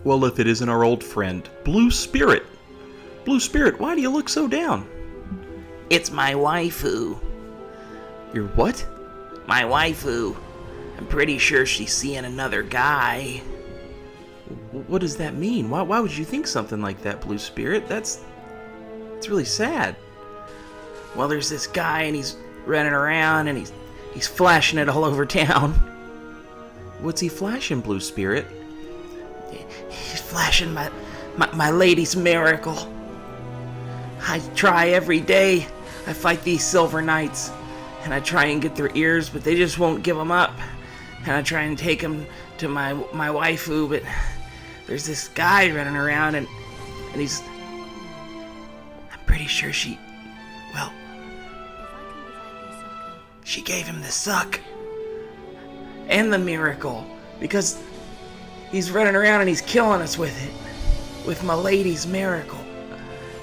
Well, if it isn't our old friend, Blue Spirit. Blue Spirit, why do you look so down? It's my waifu. Your what? My waifu. I'm pretty sure she's seeing another guy. What does that mean? Why would you think something like that, Blue Spirit? It's really sad. Well, there's this guy and he's running around and he's flashing it all over town. What's he flashing, Blue Spirit? He's flashing my lady's miracle. I try every day. I fight these silver knights, and I try and get their ears, but they just won't give them up. And I try and take them to my waifu, but there's this guy running around, and he's... I'm pretty sure she gave him the suck and the miracle, because he's running around and he's killing us with it, with my lady's miracle.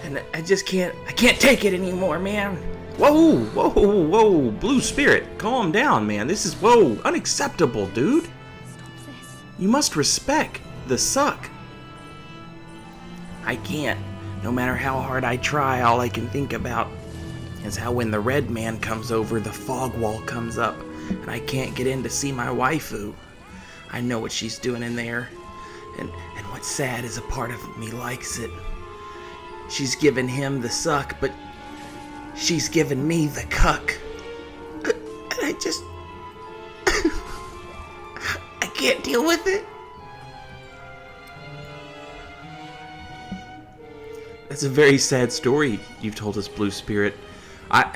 And I can't take it anymore, man. Whoa, Blue Spirit, calm down, man. This is, unacceptable, dude. You must respect the suck. I can't. No matter how hard I try, all I can think about is how when the red man comes over, the fog wall comes up, and I can't get in to see my waifu. I know what she's doing in there, and what's sad is a part of me likes it. She's given him the suck, but she's given me the cuck. And I just... I can't deal with it. That's a very sad story you've told us, Blue Spirit. I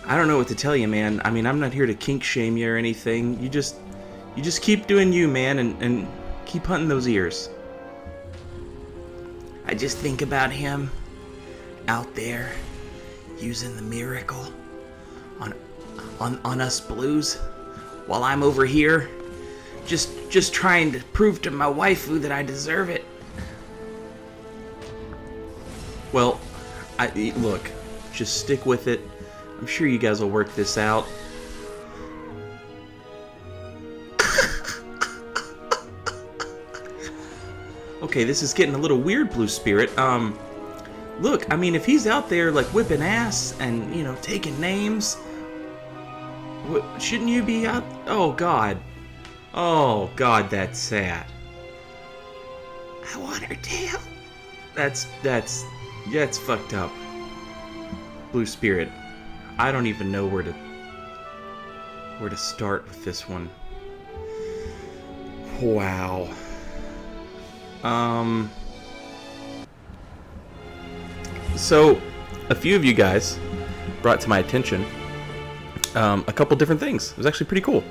don't know what to tell you, man. I mean, I'm not here to kink shame you or anything. You just keep doing you, man, and keep hunting those ears. I just think about him out there using the miracle on us blues, while I'm over here just trying to prove to my waifu that I deserve it. Well, look, just stick with it. I'm sure you guys will work this out. Okay, this is getting a little weird, Blue Spirit. Look, I mean, if he's out there, like, whipping ass and, taking names, shouldn't you be out? Oh, God, that's sad. I want her tail. That's fucked up. Blue Spirit, I don't even know where to start with this one. Wow. So, a few of you guys brought to my attention a couple different things. It was actually pretty cool.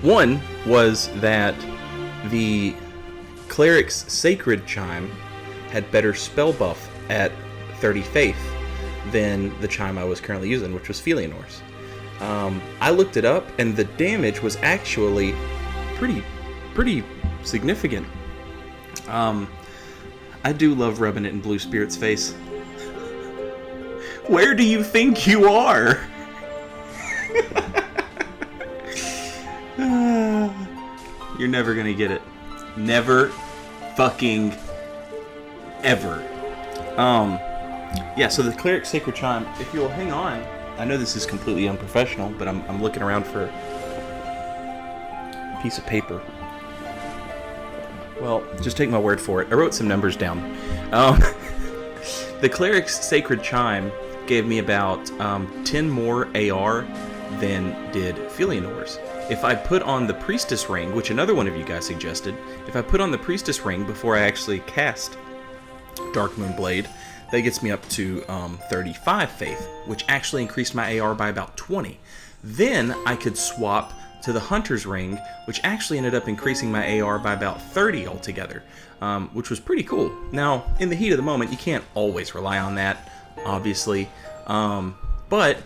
One was that the cleric's sacred chime had better spell buff at 30 faith than the chime I was currently using, which was Felionor's. I looked it up, and the damage was actually pretty significant. I do love rubbing it in Blue Spirit's face. Where do you think you are? You're never gonna get it. Never fucking ever. Yeah, so the cleric's sacred chime, if you'll hang on, I know this is completely unprofessional, but I'm looking around for a piece of paper. Well, just take my word for it. I wrote some numbers down. The cleric's sacred chime gave me about 10 more AR than did Felionor's. If I put on the priestess ring, which another one of you guys suggested, if I put on the priestess ring before I actually cast Darkmoon Blade, that gets me up to 35 faith, which actually increased my AR by about 20. Then I could swap to the hunter's ring, which actually ended up increasing my AR by about 30 altogether, which was pretty cool. Now, in the heat of the moment, you can't always rely on that, obviously, but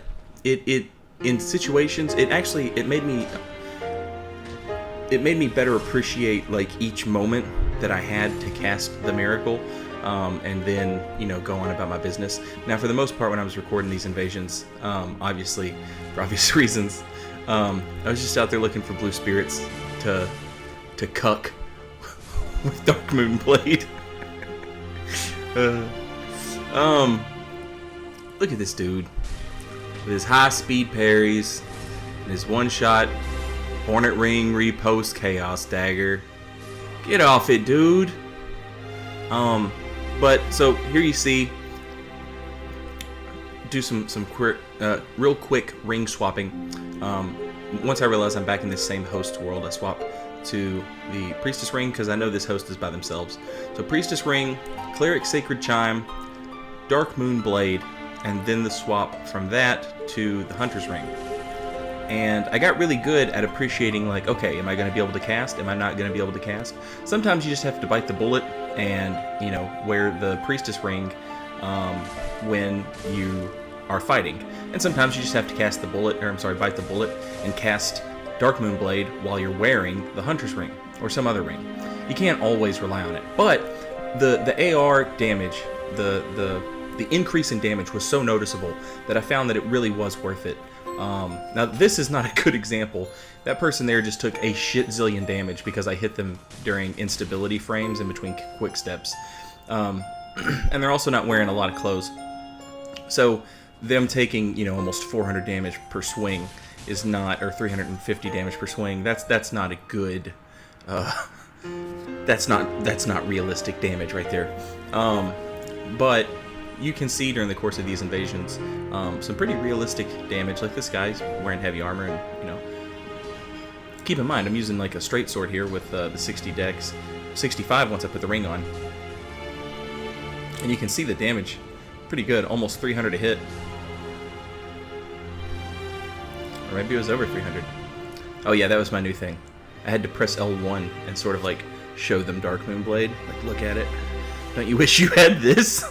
it in situations, it made me better appreciate like each moment that I had to cast the miracle, and then go on about my business. Now, for the most part, when I was recording these invasions, obviously for obvious reasons, I was just out there looking for blue spirits to to cuck with Darkmoon Blade. Look at this dude with his high-speed parries and his one-shot Hornet Ring repost Chaos Dagger. Get off it, dude. But so here you see, do some real quick ring swapping. Once I realize I'm back in this same host world, I swap to the Priestess Ring because I know this host is by themselves. So Priestess Ring, Cleric Sacred Chime, Darkmoon Blade, and then the swap from that to the Hunter's Ring. And I got really good at appreciating, like, okay, am I going to be able to cast? Am I not going to be able to cast? Sometimes you just have to bite the bullet and, you know, wear the Priestess Ring when you are fighting. And sometimes you just have to cast the bullet, or I'm sorry, bite the bullet and cast Darkmoon Blade while you're wearing the Hunter's Ring or some other ring. You can't always rely on it. But the AR damage, the increase in damage was so noticeable that I found that it really was worth it. Now this is not a good example. That person there just took a shit zillion damage because I hit them during instability frames in between quick steps. And they're also not wearing a lot of clothes. So them taking, you know, almost 400 damage per swing is not, or 350 damage per swing. That's not a good, that's not realistic damage right there. But you can see during the course of these invasions some pretty realistic damage. Like this guy's wearing heavy armor, and you know, keep in mind I'm using like a straight sword here with the 60 dex, 65 once I put the ring on, and you can see the damage pretty good, almost 300 a hit, or maybe it was over 300. Oh yeah, that was my new thing. I had to press L1 and sort of like show them Darkmoon Blade, like look at it. Don't you wish you had this?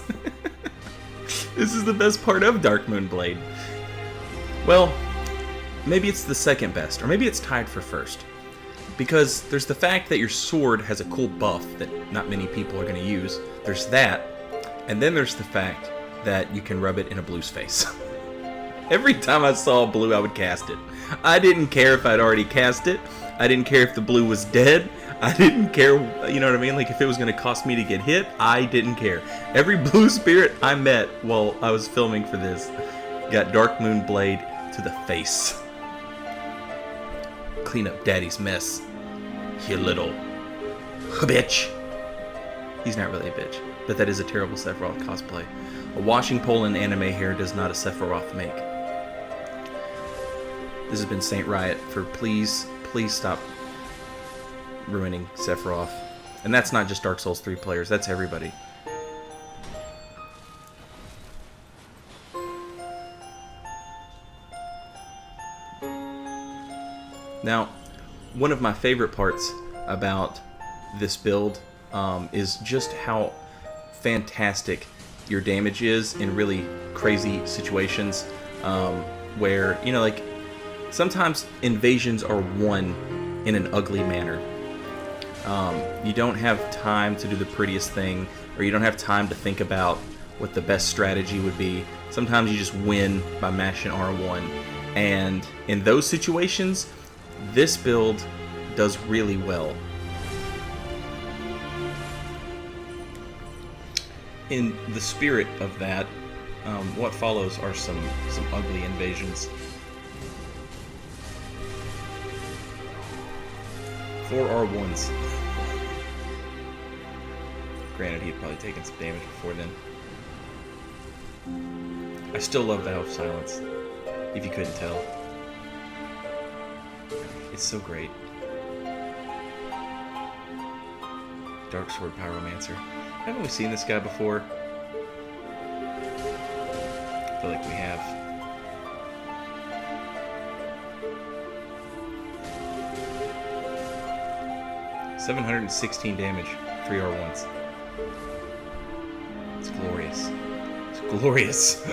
This is the best part of Darkmoon Blade. Well, maybe it's the second best, or maybe it's tied for first. Because there's the fact that your sword has a cool buff that not many people are going to use. There's that. And then there's the fact that you can rub it in a blue's face. Every time I saw a blue, I would cast it. I didn't care if I'd already cast it. I didn't care if the blue was dead. I didn't care, you know what I mean? Like, if it was going to cost me to get hit, I didn't care. Every blue spirit I met while I was filming for this got Darkmoon Blade to the face. Clean up daddy's mess, you little bitch. He's not really a bitch, but that is a terrible Sephiroth cosplay. A washing pole in anime hair does not a Sephiroth make. This has been Saint Riot for please stop ruining Sephiroth. And that's not just Dark Souls 3 players, that's everybody. Now, one of my favorite parts about this build is just how fantastic your damage is in really crazy situations where, you know, like, sometimes invasions are won in an ugly manner. You don't have time to do the prettiest thing, or you don't have time to think about what the best strategy would be. Sometimes you just win by mashing R1. And in those situations, this build does really well. In the spirit of that, what follows are some ugly invasions. 4 R1s. Granted, he had probably taken some damage before then. I still love Vow of Silence, if you couldn't tell. It's so great. Dark Sword Pyromancer. Haven't we seen this guy before? I feel like we have. $716 damage, 3 R1s. It's glorious. It's glorious.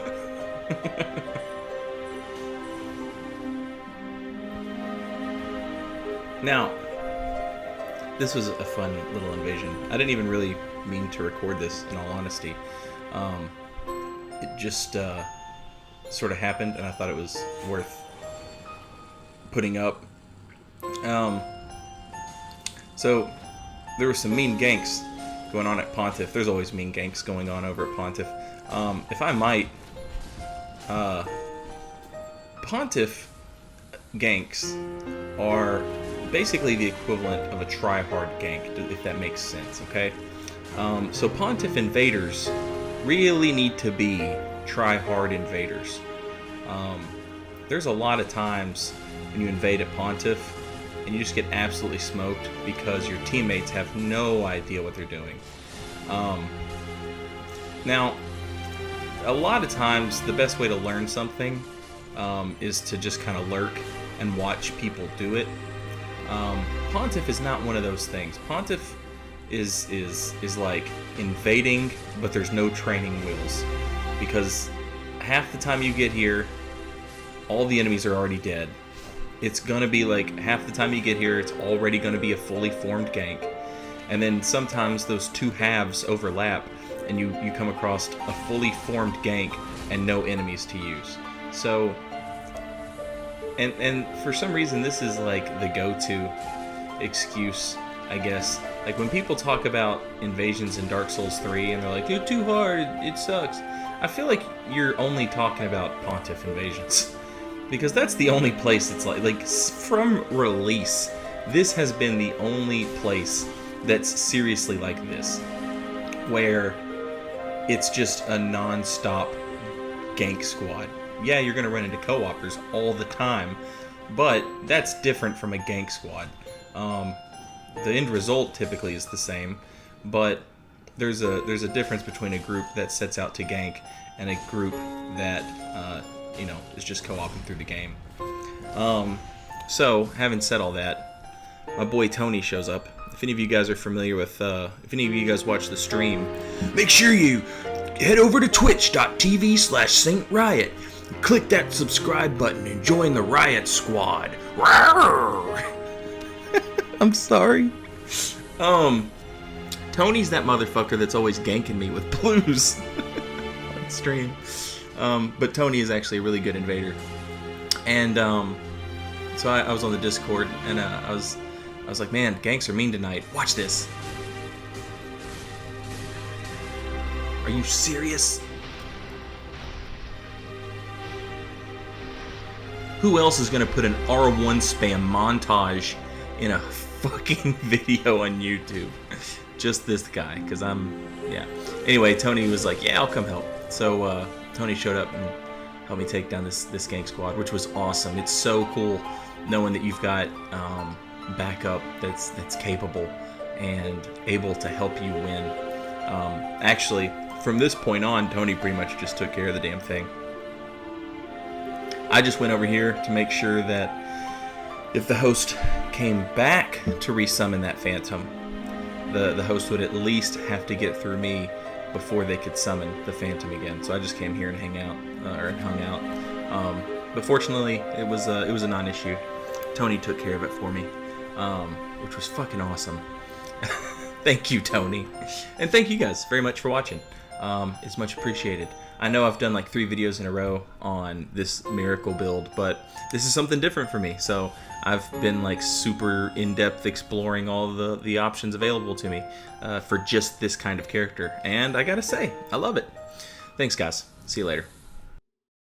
Now, this was a fun little invasion. I didn't even really mean to record this, in all honesty. It just sort of happened, and I thought it was worth putting up. So there were some mean ganks going on at Pontiff. There's always mean ganks going on over at Pontiff. If I might, Pontiff ganks are basically the equivalent of a try-hard gank, if that makes sense, okay? So Pontiff invaders really need to be try-hard invaders. There's a lot of times when you invade at Pontiff and you just get absolutely smoked because your teammates have no idea what they're doing. Now, a lot of times the best way to learn something is to just kind of lurk and watch people do it. Pontiff is not one of those things. Pontiff is like invading, but there's no training wheels, because half the time you get here, all the enemies are already dead. It's gonna be like half the time you get here, it's already gonna be a fully formed gank, and then sometimes those two halves overlap, and you come across a fully formed gank and no enemies to use. So, and for some reason, this is like the go-to excuse, I guess. Like when people talk about invasions in Dark Souls 3 and they're like, "You're too hard, it sucks," I feel like you're only talking about Pontiff invasions. Because that's the only place it's like from release, this has been the only place that's seriously like this, where it's just a non-stop gank squad. Yeah, you're gonna run into co-opers all the time, but that's different from a gank squad. The end result typically is the same, but there's a difference between a group that sets out to gank and a group that is just co-oping through the game. So, having said all that, my boy Tony shows up. If any of you guys are familiar with, if any of you guys watch the stream, make sure you head over to twitch.tv/Saint Riot. Click that subscribe button and join the Riot Squad. I'm sorry. Tony's that motherfucker that's always ganking me with blues on stream. But Tony is actually a really good invader. And so I was on the Discord, and I was like, man, ganks are mean tonight. Watch this. Are you serious? Who else is gonna put an R1 spam montage in a fucking video on YouTube? Just this guy, because yeah. Anyway, Tony was like, yeah, I'll come help. So Tony showed up and helped me take down this gank squad, which was awesome. It's so cool knowing that you've got backup that's capable and able to help you win. Actually, from this point on, Tony pretty much just took care of the damn thing. I just went over here to make sure that if the host came back to resummon that phantom, the host would at least have to get through me before they could summon the phantom again. So I just came here and hung out. But fortunately, it was a non-issue. Tony took care of it for me, which was fucking awesome. Thank you, Tony, and thank you guys very much for watching. It's much appreciated. I know I've done like 3 videos in a row on this miracle build, but this is something different for me. So I've been like super in-depth exploring all the options available to me for just this kind of character, and I gotta say, I love it. Thanks, guys. See you later.